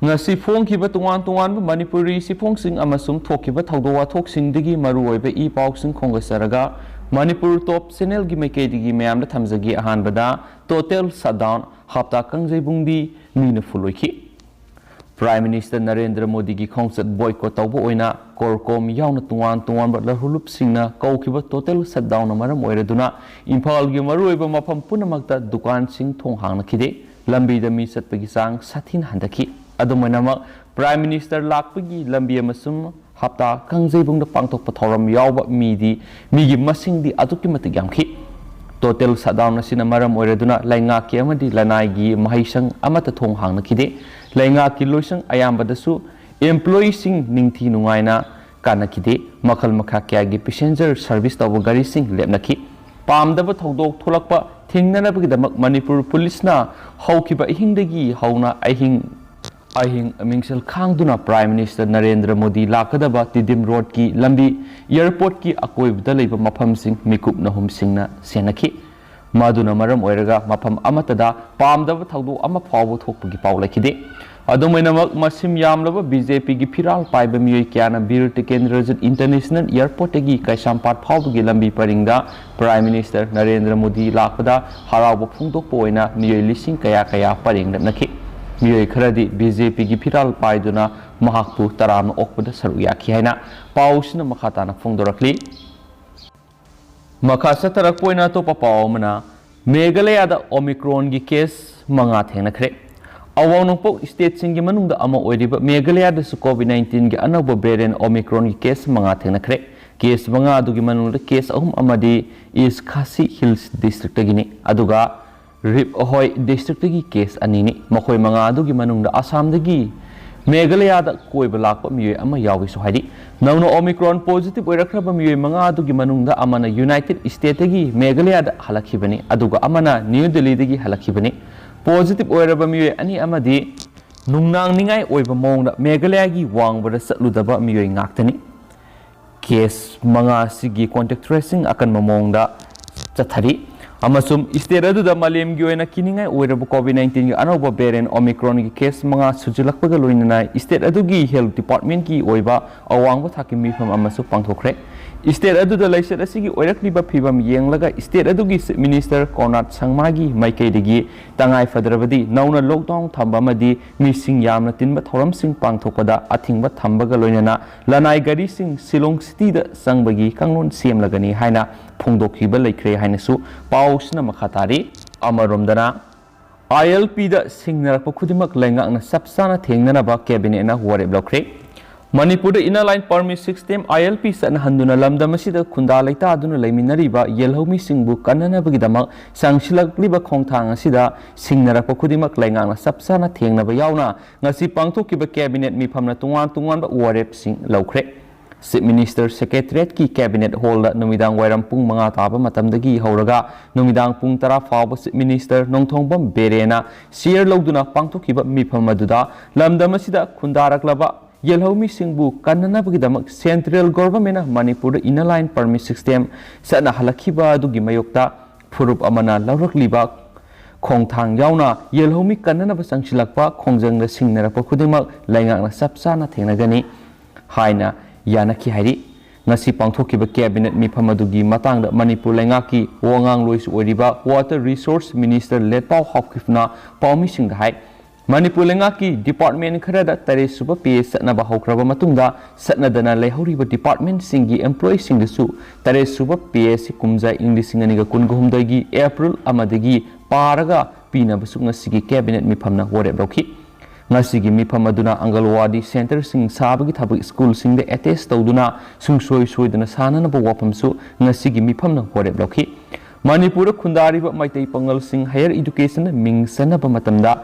ngasi phongkiba tungan Manipuri siphongsing amasung thokiba thawdo wathoksingi maruoiba I pausing khongasaraga Manipur top channel gi maikeidigi mayamda thamjagi ahanbada total shutdown hapta kangjebungdi mina fuloiki Prime Minister Narendra Modi gi khongsat boycott tawbo oina korkom yauna tungan badla hulup singna kaukiba total shutdown maram oiraduna Imphal gi maruoiba mafam punamakta dukan sing thong hangna khide lambi da mi satpagi sang sathin handaki adumanamak Prime Minister lakpagi lambi amasum hapta kangjebungda pangthokpa thoram yawba migi masingdi atuki matik yamki total shutdown asina maram oiraduna lainga ki amadi lanai gi mahisang amata thong hangna khide lainga ki loisang ayambadasu employee sing ningthi nungaina kana khide makhal makha kya gi passenger service tabu gari sing lepnaki pamdaba thodok tholakpa thingnanabagi damak Manipur police na haukiba hingdagi hauna ahing mingsel khangduna Prime Minister Narendra Modi lakadaba Tidim Road ki lambi airport ki akoibda leiba mafam sing mikup nahum singna senaki maduna maram oiraga mafam amatada pamdaba thawdo ama phawo thokpagi paw lakhide adumainamak masim yamlaba BJP gi phiral paiba miyoi kyana Bir Tikendrajit International Airport gi Kaisampat phawbagi lambi paringda Prime Minister Narendra Modi lakada harawa phungdokpa oina miyoi lising kaya paring nakhi miyoi kharadi BJP gi phiral paiduna mahakpu taram okpada saru yakhi haina pausina makhatana phungdorakli makasa tarak poina to papaumana Meghalaya da Omicron gi case manga thengnakhre awangpok state singi manungda ama oiriba Meghalaya da COVID-19 gi anaba variant Omicron gi case manga thengnakhre case manga adugi manungda case ahum amadi East Khasi Hills district gini aduga Rip Ahoy district gi case anini makhoi manga adugi manungda Assam dagi Meghalaya da koiba lakpa miyoi ama yawi so haidi nauna Omicron positive oirakraba miyoi manga adugi manungda amana United States dagi Meghalaya da halakhibani aduga amana New Delhi dagi halakhibani positive oiraba miyoi ani amadi nungnang ningai oiba mongda Meghalaya gi wangbada satludaba miyoi ngaktani case manga sigi contact tracing akan mamongda chathari amasum state aduda malem gi oina kiningai oiraba COVID-19 gi anoba variant Omicron gi case manga sujulakpaga loinana state adugi health department gi oiba awangba thaki mifam amasu pangthokre state aduda laisat asigi oirakliba phibam yenglaga state adugi minister Konrad Sangma gi maikaidagi tangai fadrabadi nauna lockdown thamba madi mising yamna tinba thoram sing pangthokpada athingba thambaga loinana lanai gari sing Shillong city da sangbagi kanglon semlagani haina phongdokhiba laikre hainasu pausna makhatari amaromdana ILP da singnarakpa khudimak laingakna sapsana thengnanaba cabinet na warep lokre Manipur da inner line permit system ILP sana handuna lamdam asida khunda laita aduna laiminariba yelhomi singbu kananabagi damak sangsilakliba khongthang asida singnarakpa khudimak laingakna sapsana thengnaba yauna ngasi pangthokiba cabinet mifamna tungan ba warep sing lokre Chief Minister Secretariat ki Cabinet Hall da numidang wairam pung manga taba matamdagi hauraga numidang pung tara fawba Chief Minister Nongthongbam Berena share loduna pangthokiba mifam aduda lamdam asida khundaraklaba yelhomi singbu kannanabagi damak Central Government Manipur inner line permit system sana halakhiba adugi mayokta phurup amana laurakliba khongthang yauna yelhomi kannanaba sangsilakpa khongjangda singnarapa khudimak laingakna sapsana thengnagani haina Yanaki Hari ngasi pangthokiba cabinet mifam adugi matangda Manipur laingaki wangang lois oriba Water Resource Minister Letpau Hopkifna paumi singda hai Manipur laingaki department kharada tare suba PS satnaba hokraba matungda satnadana leihoriba department singi employee singdasu tare suba PS kumja inglisingani kunguhumdai gi April amadagi paraga pinabasu ngasigi cabinet mifamna warep rokhi ngasigi mifam aduna Angalwadi center sing sabagi thabak school sing de attest tawduna sungsoi soidana sananaba wapamsu ngasigi mifamna warep lokhi Manipur khundariba maitai pangal sing higher education ming sanaba matamda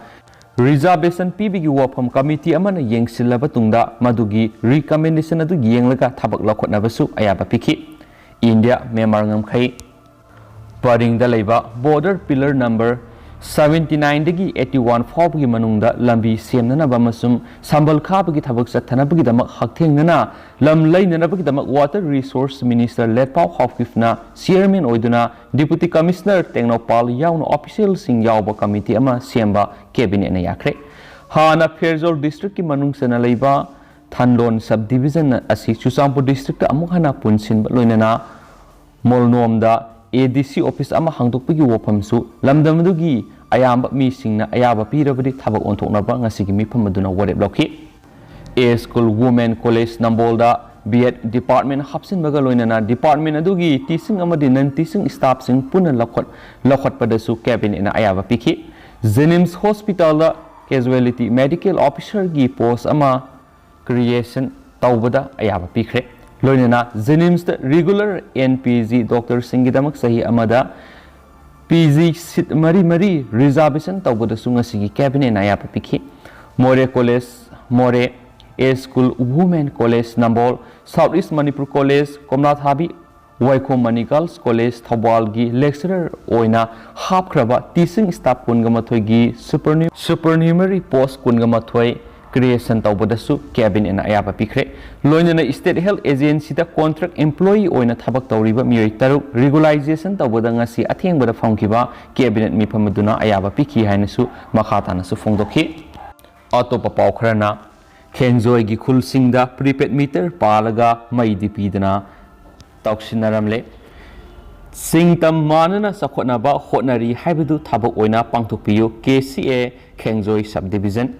reservation pibigi wapam committee amana yengsilaba tungda madugi recommendation adu yenglaga thabak lakhotnabasu ayaba pikhi India Myanmar ngamkhai paringda leiba border pillar number 79 dagi 81 fawbagi manungda lambi semnanaba masum sambal khabagi thabak sathanabagi damak hakthengnana lam lainanabagi damak Water Resource Minister Letpau Hopkifna chairman oiduna Deputy Commissioner Tengnopal yauna official sing yawba committee ama semba cabinet na yakre Hana फेरजोल district की मनुंग सेना लेबा थानलोन sub division असि चुचांगपुर district अमुक हना पुनसिन लोइनना मोलनोमदा ADC office अमा हांगदोकपगी वफमसु लमदमदुगी अयाब मीसिंगना अयाब पीरबदि थबक ओंथोकनबा ngasiगी मिफम अदुना वरेब लौखि A School Women College Nambolda B.Ed Department hapsin baga loinana department adugi teaching amadi non teaching staff sing puna lakhot padasu cabinet na ayaba pikhi Jenims Hospital da casualty medical officer gi post ama creation tawbada ayaba pikre loinana Jenims da regular NPG doctor singidamak sahi amada PG sit mari reservation tawbada su ngasigi cabinet na ayaba pikhi More College More A School Women College Nambol Southeast Manipur College Komnath Habi Waiko Mani Girls College Thawal gi lecturer oina hapkraba teaching staff kungamathoi gi supernumerary post kungamathoi creation tawbadasu cabin ena ayaba pikre loinana state health agency da contract employee oina thabak tawriba miyoi taruk regularization tawbada ngasi athengbada phangkiba cabinet mipamaduna ayaba pikhi hainasu makhatana su phongdokhi atopa pawkhrana Kenjoy gi khul singda prepaid meter palaga mai dipidana tauksinaramle singtam manana sakhona ba khonari haibudu thabak oina pangthokpiyo KCA Kenjoy subdivision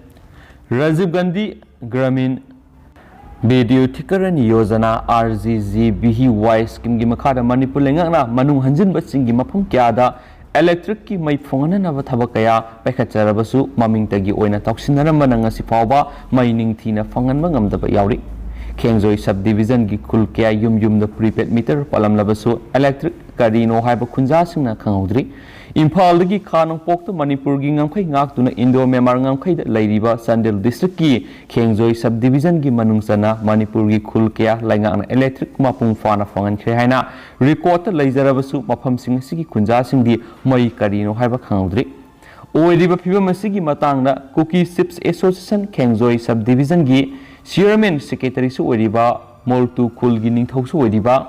Rajiv Gandhi Gramin Video Tikaran Yojana RGGBY scheme gi makhada Manipur lengakna manung hanjinba singi mafam kyada electric ki mai phongana na thaba kaya paikhatjarabasu mamingtagi oina tauksinaramana ngasi fawba mai ningthina phangan mangamdaba yauri Kenjoy subdivision gi khul kya yum da prepaid meter palamlabasu electric karino haiba khunja singna khangudri Imphal gi khanong pokta Manipur gi ngamkhai ngaktuna Indo Myanmar ngamkhai da lairiba Sandel district ki Kenjoy subdivision gi manungsana Manipur gi khul kya laingana electric mapung fana phangan khre haina record laijarabasu mafam sing sigi khunja singdi mai karino haiba khangudri oiriba phibam asigi matangda Cookie Ships Association Kenjoy subdivision gi chairman secretary su oiriba Moltu khul gi ningthau su oiriba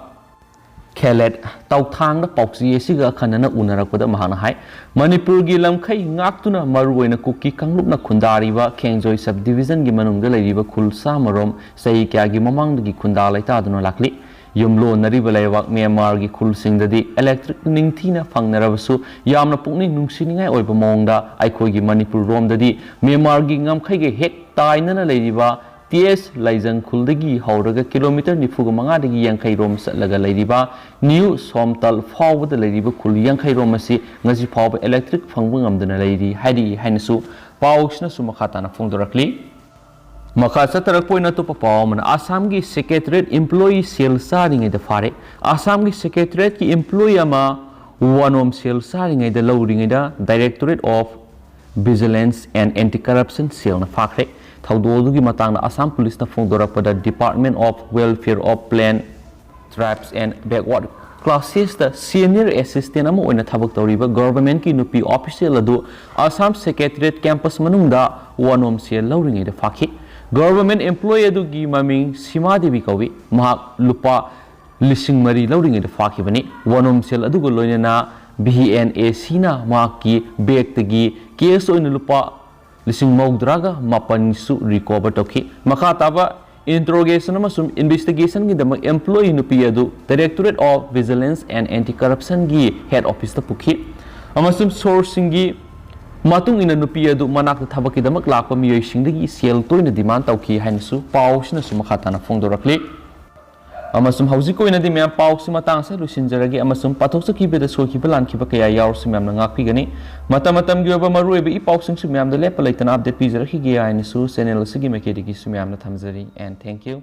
Khelet tauthang da pauksi esiga khanana unarakpada mahana hai Manipur gi lamkhai ngaktuna maruoina Cookie kanglup na khundariba Kenjoy subdivision gi manungda leiriba khulsa marom sei kya gi mamang gi khunda laita duna lakli yumlo nariba laiwak Myanmar gi khul singdadi electric ningthina phangnarabasu yamna pukning nungsiningai oiba mongda aikhoi gi Manipur romdadi Myanmar gi ngamkhai ge hek tainana leiriba TS Laijang Khuldagi Hauraga kilometer nifuga mangadagi yankai rom satlaga leiriba New Somtal Fawda leiriba khul yankai rom asi ngasi fawba electric phangbu ngamdana leiri haidi hainasu pawsna su makhatana phongdorakli makhatsa tarakpoina to pawmana Assam gi secretariat employee sale saringai da fare Assam gi secretariat ki employee ama wanom sale saringai da lowringai da Directorate of Vigilance and Anti-Corruption sale na fakre Thaudodugi matangna Assam Police na phongdorakpada Department of Welfare of Plain Tribes and Backward Classes the senior assistant ama oina thabak tawriba government ki nupi official adu Assam Secretariat campus manungda wanom sel lawringai da fakhi government employee adu gi maming Sima Devi kawi mahak lupa lising mari lawringai da fakhi bani wanom sel adu go loinana BNAC na mahak ki bag tagi case oina lupa Lising Maugdraga Mapan su recover toki Makataba interrogation amasum investigation gi damak employee nupiadu Directorate of Vigilance and Anti-Corruption gi head office ta pukhi amasum sourcing gi matung ina nupiadu manak thabaki damak lakpa miyoi singdagi sel toina demand tauki hainsu pawsna su makhatana phongdorakli amasum haujiko ina di mya pawsi matang sa lusinjaragi amasum pathoksa ki beda soki balan ki bakaya yaursu myam na ngakpi gani matam gi oba maru ebe I pawsing su myam da lepa laitana update pi jaraki gi ainisu channel sigi mekedi gi su myam na thamjari and thank you